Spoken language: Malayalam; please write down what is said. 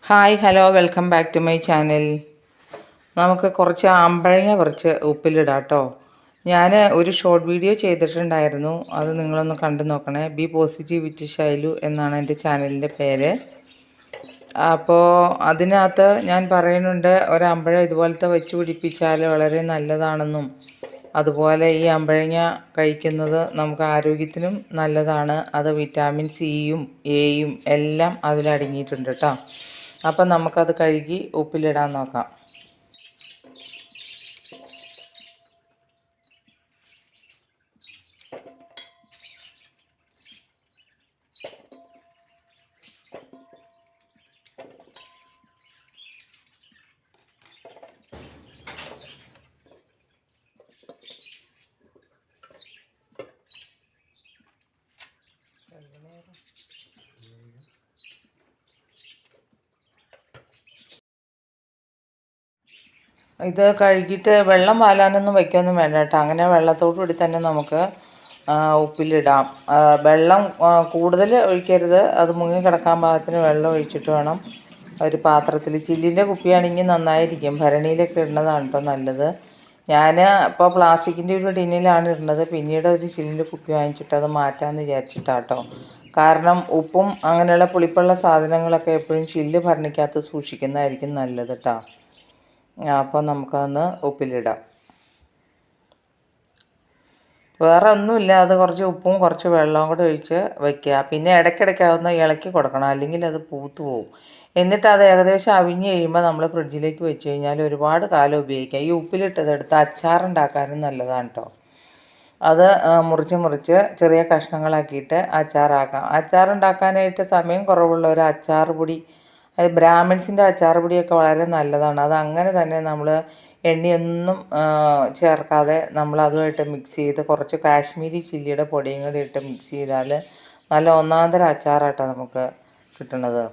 Hi hello welcome back to my channel. നമുക്ക് കുറച്ച് അമ്പഴങ്ങ പറിച്ച് ഉപ്പിലിടാം കേട്ടോ. ഞാൻ ഒരു ഷോർട്ട് വീഡിയോ ചെയ്തിട്ടുണ്ടായിരുന്നു, അത് നിങ്ങളൊന്ന് കണ്ടു നോക്കണേ. ബി പോസിറ്റീവ് വിത്ത് ഷൈലു എന്നാണ് എൻ്റെ ചാനലിൻ്റെ പേര്. അപ്പോൾ അതിനകത്ത് ഞാൻ പറയുന്നുണ്ട്, ഒരമ്പഴം ഇതുപോലത്തെ വെച്ച് പിടിപ്പിച്ചാൽ വളരെ നല്ലതാണെന്നും, അതുപോലെ ഈ അമ്പഴങ്ങ കഴിക്കുന്നത് നമുക്ക് ആരോഗ്യത്തിനും നല്ലതാണ്. അത് വിറ്റാമിൻ സിയും എയും എല്ലാം അതിലടങ്ങിയിട്ടുണ്ട് കേട്ടോ. അപ്പം നമുക്കത് കഴുകി ഉപ്പിലിടാൻ നോക്കാം. ഇത് കഴുകിയിട്ട് വെള്ളം വാലാനൊന്നും വയ്ക്കൊന്നും വേണ്ട കേട്ടോ. അങ്ങനെ വെള്ളത്തോടു കൂടി തന്നെ നമുക്ക് ഉപ്പിലിടാം. വെള്ളം കൂടുതൽ ഒഴിക്കരുത്, അത് മുങ്ങി കിടക്കാൻ പാകത്തിന് വെള്ളം ഒഴിച്ചിട്ട് വേണം. ഒരു പാത്രത്തിൽ, ചില്ലിൻ്റെ കുപ്പിയാണെങ്കിൽ നന്നായിരിക്കും, ഭരണിയിലൊക്കെ ഇടുന്നതാണ് കേട്ടോ നല്ലത്. ഞാൻ ഇപ്പോൾ പ്ലാസ്റ്റിക്കിൻ്റെ ഒരു ടിന്നിലാണ് ഇടുന്നത്. പിന്നീട് ഒരു ചില്ലിൻ്റെ കുപ്പി വാങ്ങിച്ചിട്ട് അത് മാറ്റാമെന്ന് വിചാരിച്ചിട്ടാട്ടോ. കാരണം ഉപ്പും അങ്ങനെയുള്ള പുളിപ്പുള്ള സാധനങ്ങളൊക്കെ എപ്പോഴും ചില്ല് ഭരണിക്കകത്ത് സൂക്ഷിക്കുന്നതായിരിക്കും നല്ലത് കേട്ടോ. അപ്പോൾ നമുക്കതൊന്ന് ഉപ്പിലിടാം. വേറെ ഒന്നുമില്ല, അത് കുറച്ച് ഉപ്പും കുറച്ച് വെള്ളവും കൂടെ ഒഴിച്ച് വയ്ക്കുക. പിന്നെ ഇടയ്ക്കിടയ്ക്ക് അതൊന്ന് ഇളക്കി കൊടുക്കണം, അല്ലെങ്കിൽ അത് പൂത്തു പോകും. എന്നിട്ട് അത് ഏകദേശം അവിഞ്ഞ് കഴിയുമ്പോൾ നമ്മൾ ഫ്രിഡ്ജിലേക്ക് വെച്ച് കഴിഞ്ഞാൽ ഒരുപാട് കാലം ഉപയോഗിക്കാം. ഈ ഉപ്പിലിട്ടതെടുത്ത് അച്ചാറുണ്ടാക്കാനും നല്ലതാണ് കേട്ടോ. അത് മുറിച്ച് ചെറിയ കഷ്ണങ്ങളാക്കിയിട്ട് അച്ചാറാക്കാം. അച്ചാറുണ്ടാക്കാനായിട്ട് സമയം കുറവുള്ള ഒരു അച്ചാർ പൊടി, അത് ബ്രാഹ്മിൺസിൻ്റെ അച്ചാർ പൊടിയൊക്കെ വളരെ നല്ലതാണ്. അത് അങ്ങനെ തന്നെ നമ്മൾ എണ്ണയൊന്നും ചേർക്കാതെ നമ്മൾ അതുമായിട്ട് മിക്സ് ചെയ്ത് കുറച്ച് കാശ്മീരി ചില്ലിയുടെ പൊടിയും കൂടി ഇട്ട് മിക്സ് ചെയ്താൽ നല്ല ഒന്നാന്തരം അച്ചാറാട്ടോ നമുക്ക് കിട്ടുന്നത്.